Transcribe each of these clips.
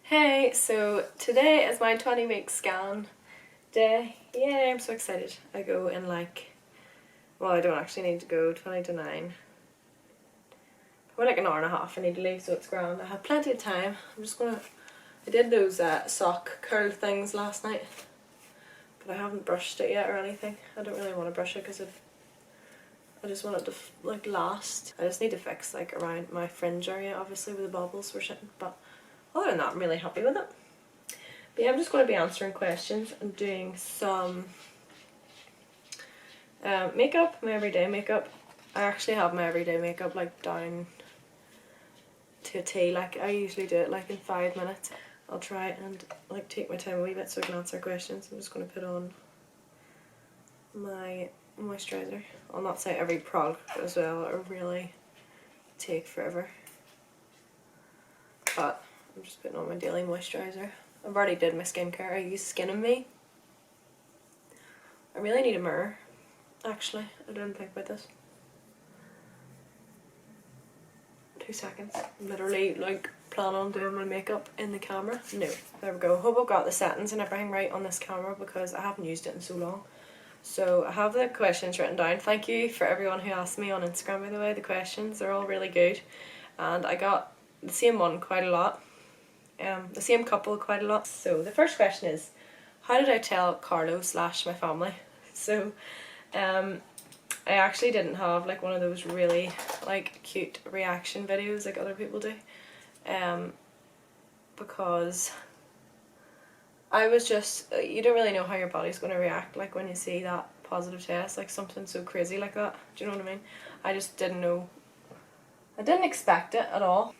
Hey, so today is my 20-week scan day. Yay, I'm so excited. I go in well, I don't actually need to go 20 to 9. We're like an hour and a half I need to leave, so it's grand. I have plenty of time. I did those sock curl things last night, but I haven't brushed it yet or anything. I don't really want to brush it because I just want it to last. I just need to fix around my fringe area, obviously, where the bobbles were sitting, but other than that, I'm really happy with it. But yeah, I'm just going to be answering questions and doing some makeup, my everyday makeup. I actually have my everyday makeup down to a T. I usually do it in 5 minutes. I'll try and take my time a wee bit so I can answer questions. I'm just going to put on my moisturiser. I'll not say every product as well, it'll really take forever. But I'm just putting on my daily moisturiser. I've already did my skincare. I use Skin and Me. I really need a mirror, actually. I didn't think about this. 2 seconds. I'm literally planning on doing my makeup in the camera. No, there we go. Hope I've got the settings and everything right on this camera because I haven't used it in so long. So I have the questions written down. Thank you for everyone who asked me on Instagram, by the way. The questions, they're all really good. And I got the same one quite a lot. The same couple quite a lot. So the first question is, how did I tell Carlo / my family? So I actually didn't have one of those really cute reaction videos like other people do, because I was just, you don't really know how your body's going to react when you see that positive test, something so crazy like that. Do you know what I mean? I just didn't know. I didn't expect it at all.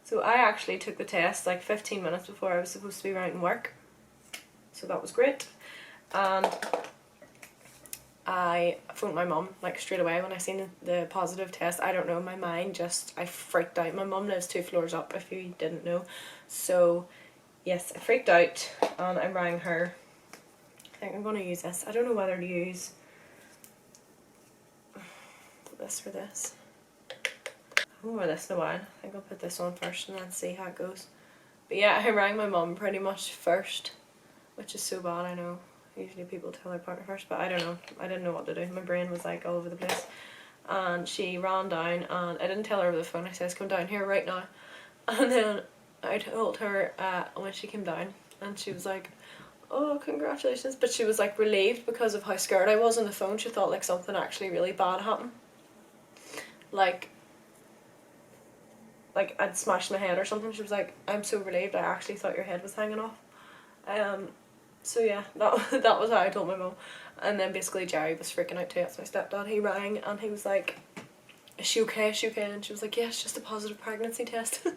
So I actually took the test 15 minutes before I was supposed to be out in work. So that was great. And I phoned my mum straight away when I seen the positive test. I don't know, my mind I freaked out. My mum lives 2 floors up, if you didn't know. So yes, I freaked out and I rang her. I think I'm going to use this. I don't know whether to use this for this. I haven't worn this in a while. I think I'll put this on first and then see how it goes. But yeah, I rang my mum pretty much first, which is so bad, I know. Usually people tell their partner first, but I don't know. I didn't know what to do. My brain was all over the place. And she ran down and I didn't tell her over the phone. I said, come down here right now. And then I told her when she came down and she was like, oh, congratulations. But she was relieved because of how scared I was on the phone. She thought something actually really bad happened. I'd smashed my head or something. She was like, I'm so relieved, I actually thought your head was hanging off. So yeah, that was how I told my mum. And then basically Jerry was freaking out too. That's my stepdad. He rang and he was like, is she okay, is she okay? And she was like, yeah, it's just a positive pregnancy test.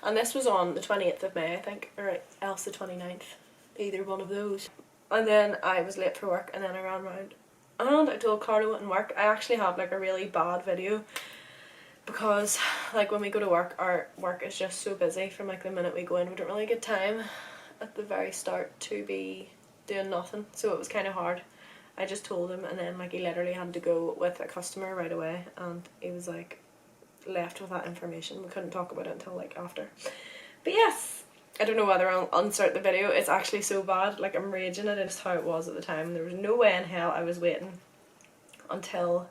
And this was on the 28th of May, I think, or else the 29th, either one of those. And then I was late for work and then I ran round and I told Carlo it in work. I actually have a really bad video because when we go to work, our work is just so busy from the minute we go in. We don't really get time at the very start to be doing nothing, so it was kind of hard. I just told him and then he literally had to go with a customer right away and he was left with that information. We couldn't talk about it until after. But yes, I don't know whether I'll insert the video. It's actually so bad, I'm raging at it. It's how it was at the time. There was no way in hell I was waiting until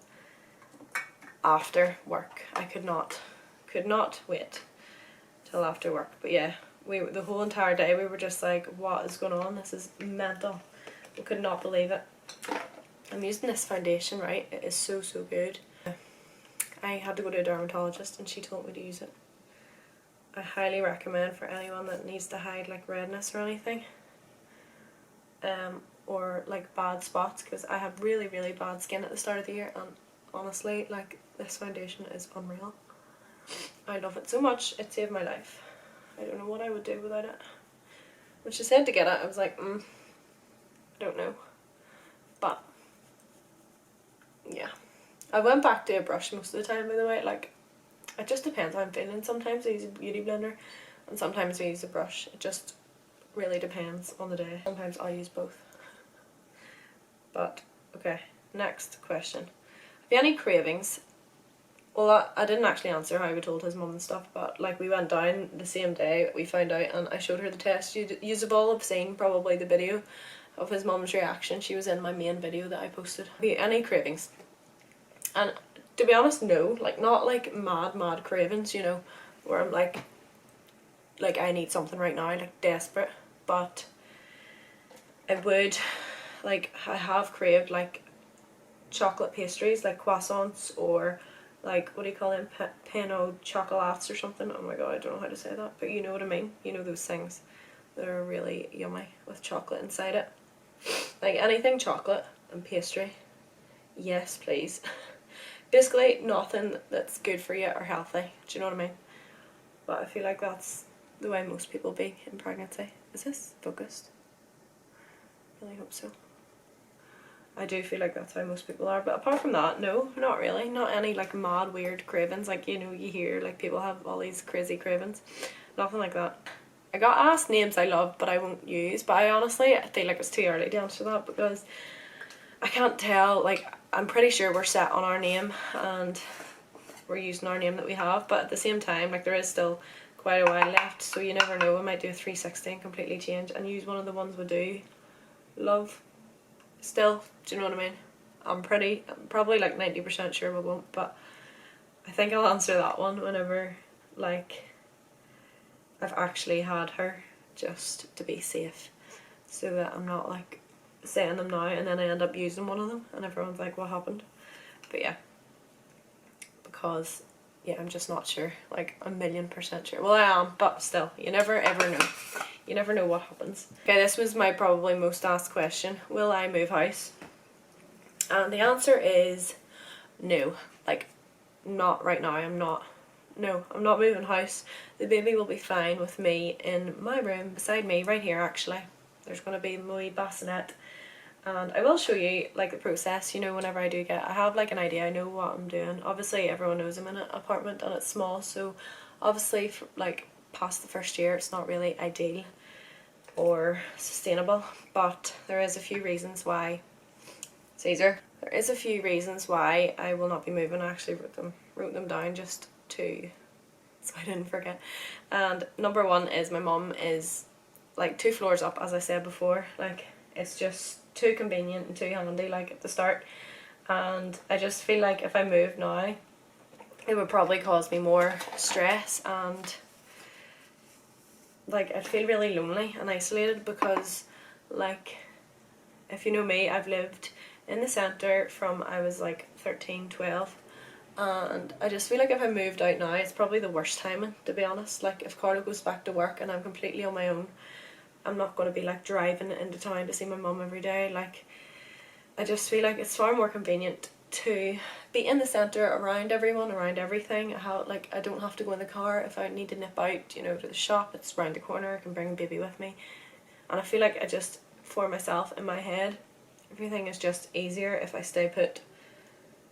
after work. I could not wait till after work. But yeah, the whole entire day we were just what is going on? This is mental. We could not believe it. I'm using this foundation, right? It is so good. I had to go to a dermatologist and she told me to use it. I highly recommend for anyone that needs to hide redness or anything, or bad spots, because I had really bad skin at the start of the year and honestly this foundation is unreal. I love it so much. It saved my life. I don't know what I would do without it. When she said to get it, I was like, I don't know. But yeah, I went back to a brush most of the time, by the way. It just depends how I'm feeling. Sometimes I use a beauty blender and sometimes I use a brush. It just really depends on the day. Sometimes I'll use both. But okay, next question. Have you any cravings? well, I didn't actually answer how we told his mum and stuff, but like we went down the same day we found out, and I showed her the test. You've all have seen probably the video of his mum's reaction. She was in my main video that I posted. Any cravings? And to be honest, no, like not like mad cravings, you know, where I'm like I need something right now, like desperate. But I would, like, I have craved like chocolate pastries, like croissants, or like, what do you call them, pain au chocolats or something. Oh my god, I don't know how to say that, but you know what I mean. You know those things that are really yummy with chocolate inside it. Like anything chocolate and pastry, yes please. Basically nothing that's good for you or healthy, do you know what I mean? But I feel like that's the way most people be in pregnancy. Is this focused? I really hope so. I do feel like that's how most people are, but apart from that, no, not really. Not any like mad weird cravings, like, you know, you hear like people have all these crazy cravings. Nothing like that. I got asked names I love but I won't use, but I honestly, I feel like it's too early to answer that, because I can't tell. Like, I'm pretty sure we're set on our name and we're using our name that we have, but at the same time, like, there is still quite a while left, so you never know. I might do a 360 and completely change and use one of the ones we do love still, do you know what I mean? I'm probably like 90% sure we won't, but I think I'll answer that one whenever, like, I've actually had her, just to be safe, so that I'm not like saying them now and then I end up using one of them and everyone's like, what happened? But yeah, because yeah, I'm just not sure, like 1,000,000% sure. Well, I am, but still, you never ever know. You never know what happens. Okay, this was my probably most asked question. Will I move house? And the answer is no. Like, not right now. I'm not moving house. The baby will be fine with me in my room beside me, right here actually. There's going to be my wee bassinet, and I will show you like the process, you know, whenever I do I have like an idea, I know what I'm doing. Obviously everyone knows I'm in an apartment and it's small, so obviously for, like, past the first year it's not really ideal or sustainable, but there is a few reasons why. Caesar, there is a few reasons why I will not be moving. I actually wrote them down just to, so I didn't forget. And number one is my mum is like 2 floors up, as I said before. Like, it's just too convenient and too handy, like, at the start. And I just feel like if I moved now, it would probably cause me more stress, and like I'd feel really lonely and isolated, because, like, if you know me, I've lived in the centre from I was like 13, 12, and I just feel like if I moved out now, it's probably the worst timing, to be honest. Like, if Carlo goes back to work and I'm completely on my own, I'm not going to be like driving into town to see my mum every day. Like, I just feel like it's far more convenient to be in the centre, around everyone, around everything. I don't have to go in the car if I need to nip out, you know, to the shop. It's round the corner. I can bring a baby with me, and I feel like I just, for myself in my head, everything is just easier if I stay put.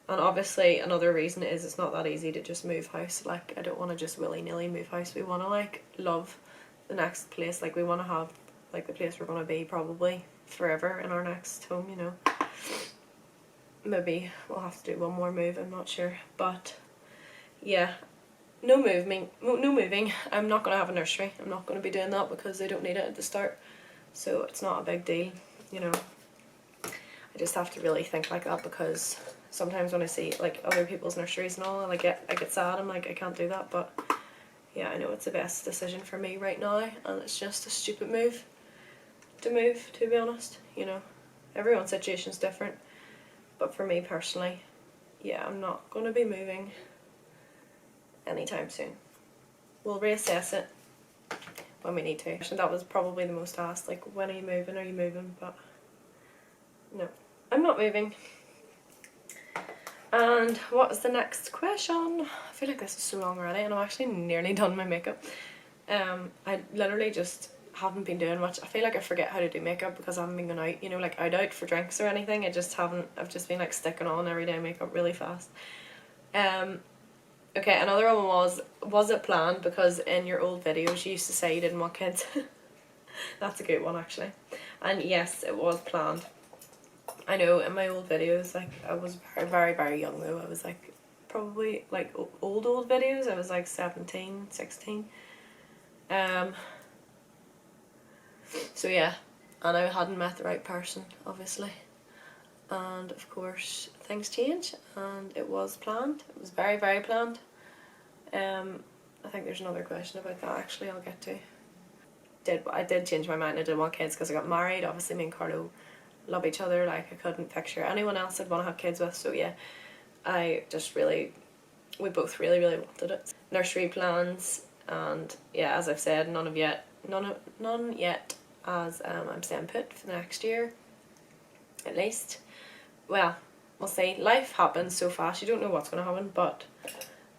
And obviously another reason is it's not that easy to just move house. Like, I don't want to just willy-nilly move house. We want to like love the next place. Like, we want to have like the place we're going to be probably forever in our next home, you know. Maybe we'll have to do one more move, I'm not sure, but yeah, no moving. I'm not going to have a nursery. I'm not going to be doing that because they don't need it at the start, so it's not a big deal, you know. I just have to really think like that, because sometimes when I see like other people's nurseries and all, I get sad. I'm like, I can't do that. But yeah, I know it's the best decision for me right now, and it's just a stupid move to be honest, you know. Everyone's situation's different, but for me personally, yeah, I'm not going to be moving anytime soon. We'll reassess it when we need to. And that was probably the most asked, like, when are you moving? Are you moving? But no, I'm not moving. And what is the next question? I feel like this is so long already, and I'm actually nearly done my makeup. I literally just haven't been doing much. I feel like I forget how to do makeup because I haven't been going out, you know, like out for drinks or anything. I've just been like sticking on everyday makeup really fast. Okay, another one was it planned? Because in your old videos you used to say you didn't want kids. That's a good one actually. And yes, it was planned. I know in my old videos, like, I was very, very young though. I was like probably like old videos. I was like 17, 16. So yeah, and I hadn't met the right person, obviously. And of course things change, and it was planned. It was very, very planned. I think there's another question about that actually I'll get to. I did change my mind. I did want kids because I got married. Obviously me and Carlo love each other. Like I couldn't picture anyone else I'd want to have kids with. So yeah, we both really, really wanted it. Nursery plans, and yeah, as I've said, none yet as I'm staying put for the next year at least. Well, we'll see. Life happens so fast, you don't know what's going to happen, but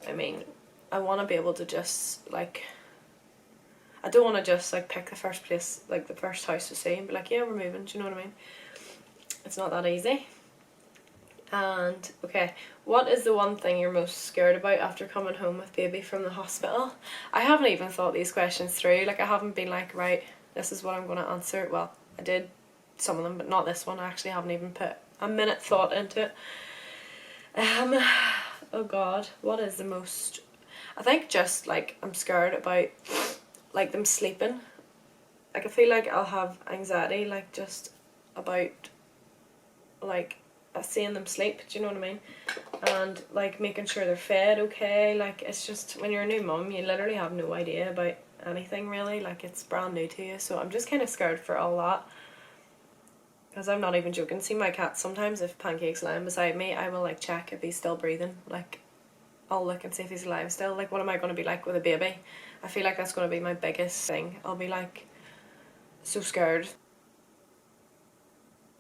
I mean, I want to be able to just like, I don't want to just like pick the first place, like the first house to see and be like, yeah, we're moving, do you know what I mean? It's not that easy. And okay, what is the one thing you're most scared about after coming home with baby from the hospital? I haven't even thought these questions through. Like I haven't been like, right, this is what I'm going to answer. Well, I did some of them, but not this one. I actually haven't even put a minute thought into it. Oh god, what is the most... I think just like I'm scared about like them sleeping. Like I feel like I'll have anxiety like just about like seeing them sleep, do you know what I mean? And like making sure they're fed okay. Like it's just, when you're a new mum, you literally have no idea about anything really. Like it's brand new to you, so I'm just kind of scared for all that. Because I'm not even joking. See my cat, sometimes if Pancake's lying beside me, I will like check if he's still breathing. Like I'll look and see if he's alive still. Like what am I going to be like with a baby? I feel like that's going to be my biggest thing. I'll be like so scared.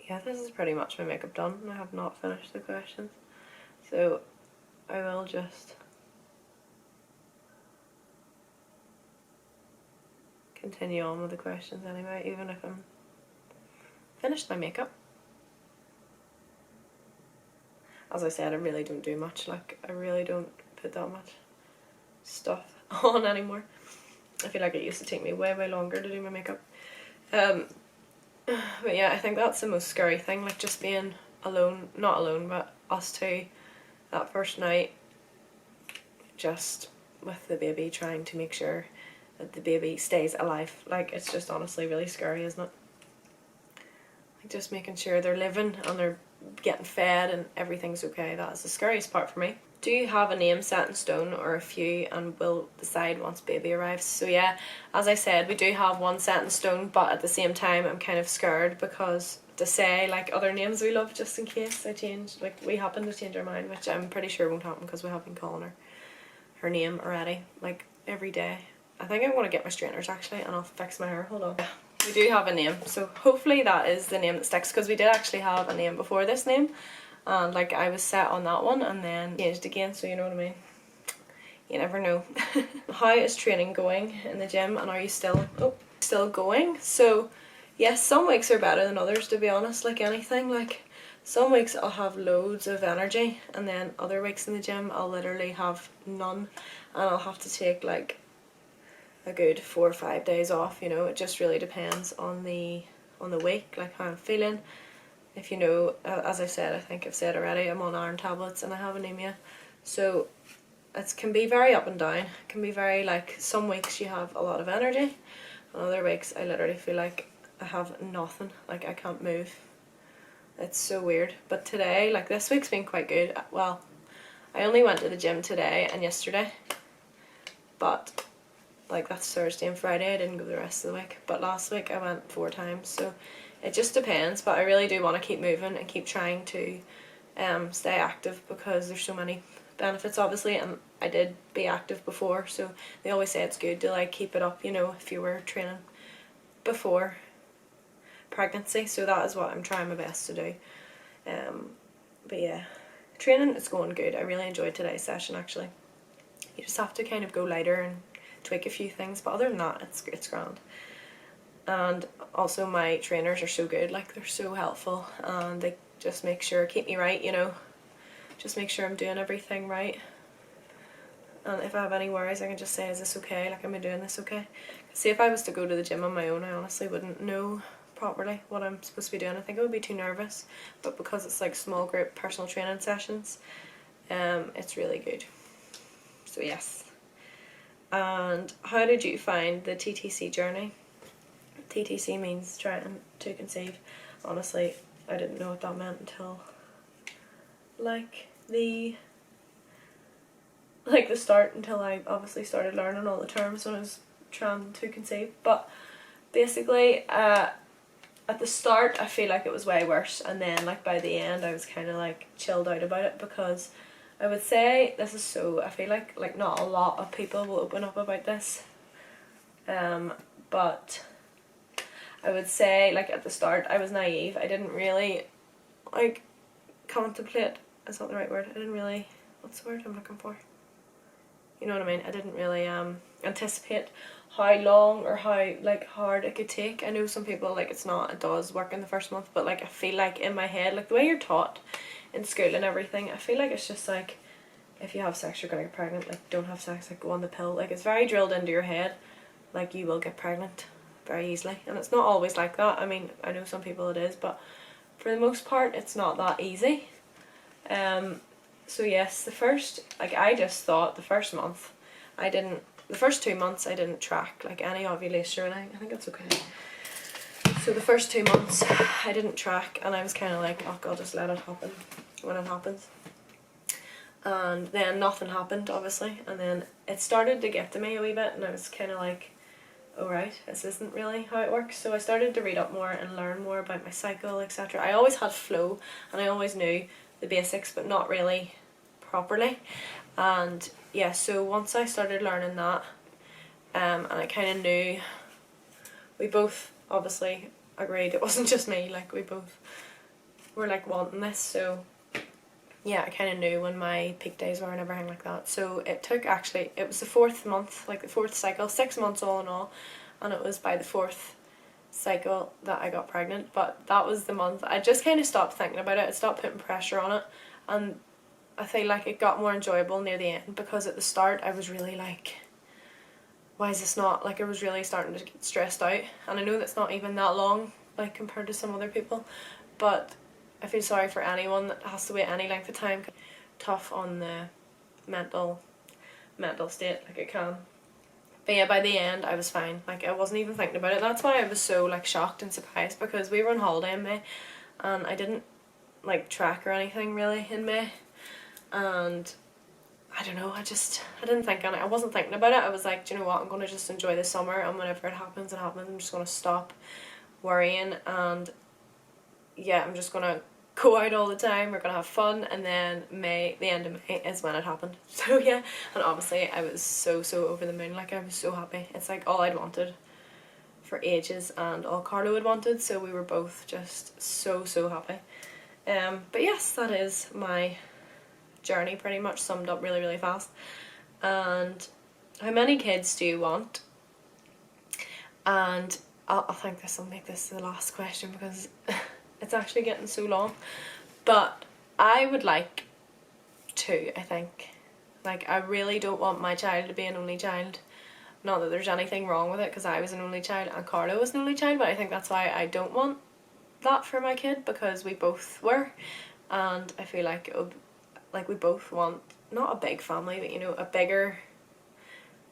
Yeah, this is pretty much my makeup done. I have not finished the questions, so I will just continue on with the questions anyway, even if I'm finished my makeup. As I said, I really don't do much. Like I really don't put that much stuff on anymore. I feel like it used to take me way, way longer to do my makeup. But yeah, I think that's the most scary thing, like just being alone, not alone, but us two that first night, just with the baby, trying to make sure that the baby stays alive. Like it's just honestly really scary, isn't it? Like just making sure they're living and they're getting fed and everything's okay. That is the scariest part for me. Do you have a name set in stone or a few, and will decide once baby arrives? So yeah, as I said, we do have one set in stone, but at the same time I'm kind of scared because to say like other names we love, just in case I change, like we happen to change our mind, which I'm pretty sure won't happen because we have been calling her name already like every day. I think I'm going to get my straighteners actually and I'll fix my hair. Hold on. We do have a name, so hopefully that is the name that sticks, because we did actually have a name before this name. And like I was set on that one and then changed again, so you know what I mean. You never know. How is training going in the gym, and are you still going? So yes, some weeks are better than others, to be honest. Like anything, like some weeks I'll have loads of energy and then other weeks in the gym I'll literally have none, and I'll have to take like a good 4 or 5 days off, you know. It just really depends on the week, like how I'm feeling. If you know, as I said, I think I've said already, I'm on iron tablets and I have anemia, so it can be very up and down. It can be very like, some weeks you have a lot of energy and other weeks I literally feel like I have nothing, like I can't move. It's so weird. But today, like this week's been quite good. Well, I only went to the gym today and yesterday, but like that's Thursday and Friday, I didn't go the rest of the week, but last week I went 4 times, so it just depends. But I really do want to keep moving and keep trying to stay active, because there's so many benefits obviously, and I did be active before, so they always say it's good to like keep it up, you know, if you were training before pregnancy. So that is what I'm trying my best to do. But yeah, training is going good. I really enjoyed today's session actually. You just have to kind of go lighter and tweak a few things, but other than that it's grand. And also my trainers are so good, like they're so helpful, and they just make sure, keep me right, you know, just make sure I'm doing everything right. And if I have any worries I can just say, is this okay, like am I doing this okay? See, if I was to go to the gym on my own, I honestly wouldn't know properly what I'm supposed to be doing. I think I would be too nervous, but because it's like small group personal training sessions, It's really good. So yes. And how did you find the TTC journey? TTC means trying to conceive. Honestly, I didn't know what that meant until like the start, until I obviously started learning all the terms when I was trying to conceive. But basically, at the start I feel like it was way worse, and then like by the end I was kind of like chilled out about it, because I would say this is so, I feel like not a lot of people will open up about this, but I would say like at the start I was naive. I didn't really like contemplate, is that the right word? I didn't really, what's the word I'm looking for? You know what I mean? I didn't really anticipate how long or how like hard it could take. I know some people like it does work in the first month, but like I feel like in my head, like the way you're taught in school and everything, I feel like it's just like, if you have sex you're gonna get pregnant, like don't have sex, like go on the pill. Like it's very drilled into your head, like you will get pregnant very easily, and it's not always like that. I mean, I know some people it is, but for the most part it's not that easy. So yes, I just thought the first month the first 2 months I didn't track like any ovulation or anything. I think that's okay. So the first 2 months I didn't track, and I was kind of like, oh, I'll just let it happen when it happens. And then nothing happened, obviously, and then it started to get to me a wee bit, and I was kind of like, oh right, this isn't really how it works. So I started to read up more and learn more about my cycle, etc. I always had flow and I always knew the basics, but not really properly. And yeah, so once I started learning that, and I kind of knew, we both obviously agreed it wasn't just me, like we both were like wanting this. So yeah, I kind of knew when my peak days were and everything like that. So it took, actually, it was the 4th month, like the 4th cycle, 6 months all in all, and it was by the 4th cycle that I got pregnant. But that was the month I just kind of stopped thinking about it. I stopped putting pressure on it, and I feel like it got more enjoyable near the end, because at the start I was really like, why is this not, like I was really starting to get stressed out. And I know that's not even that long like compared to some other people, but I feel sorry for anyone that has to wait any length of time. Tough on the mental state, like it can. But yeah, by the end I was fine. Like I wasn't even thinking about it. That's why I was so like shocked and surprised, because we were on holiday in May and I didn't like track or anything really in May, and I don't know, I didn't think on it. I wasn't thinking about it. I was like, do you know what, I'm gonna just enjoy the summer, and whenever it happens, it happens. I'm just gonna stop worrying, and yeah, I'm just gonna go out all the time, we're gonna have fun. And then May, the end of May is when it happened. So yeah, and obviously I was so over the moon. Like I was so happy. It's like all I'd wanted for ages and all Carlo had wanted, so we were both just so happy. But yes, that is my journey pretty much summed up really fast. And how many kids do you want? And I think I'll make this the last question, because it's actually getting so long. But I would like 2, I think. Like I really don't want my child to be an only child. Not that there's anything wrong with it, because I was an only child and Carlo was an only child, but I think that's why I don't want that for my kid, because we both were. And I feel like it would, like we both want not a big family, but you know, a bigger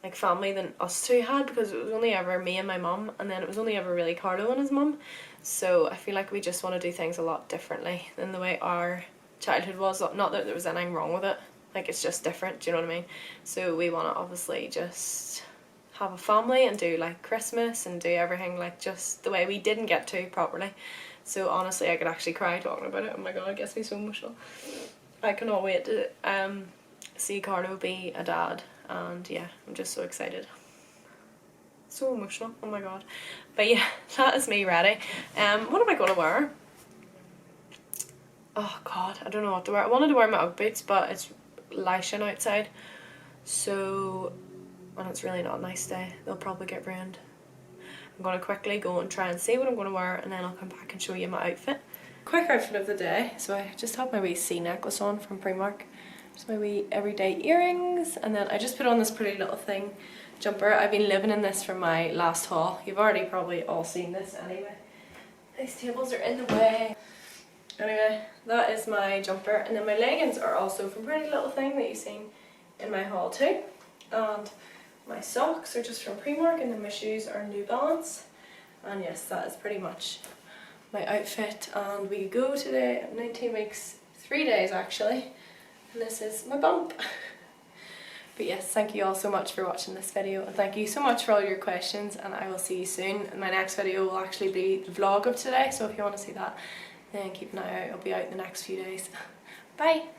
like family than us two had, because it was only ever me and my mum, and then it was only ever really Carlo and his mum. So I feel like we just want to do things a lot differently than the way our childhood was. Not that there was anything wrong with it, like it's just different, do you know what I mean? So we want to obviously just have a family and do like Christmas and do everything like just the way we didn't get to properly. So honestly, I could actually cry talking about it. Oh my god, it gets me so emotional. I cannot wait to see Carlo be a dad, and yeah, I'm just so excited. So emotional, oh my god. But yeah, that is me ready. What am I going to wear? Oh god, I don't know what to wear. I wanted to wear my Ugg boots, but it's lashing outside, so, and it's really not a nice day. They'll probably get ruined. I'm going to quickly go and try and see what I'm going to wear, and then I'll come back and show you my outfit. Quick outfit of the day. So I just have my wee C necklace on from Primark. Just my wee everyday earrings, and then I just put on this pretty little thing jumper. I've been living in this from my last haul. You've already probably all seen this anyway. These tables are in the way. Anyway, that is my jumper, and then my leggings are also from Pretty Little Thing that you've seen in my haul too. And my socks are just from Primark, and then my shoes are New Balance. And yes, that is pretty much my outfit, and we go today 19 weeks, 3 days actually, and this is my bump. But yes, thank you all so much for watching this video, and thank you so much for all your questions, and I will see you soon. My next video will actually be the vlog of today, so if you want to see that, then keep an eye out. It'll be out in the next few days. Bye!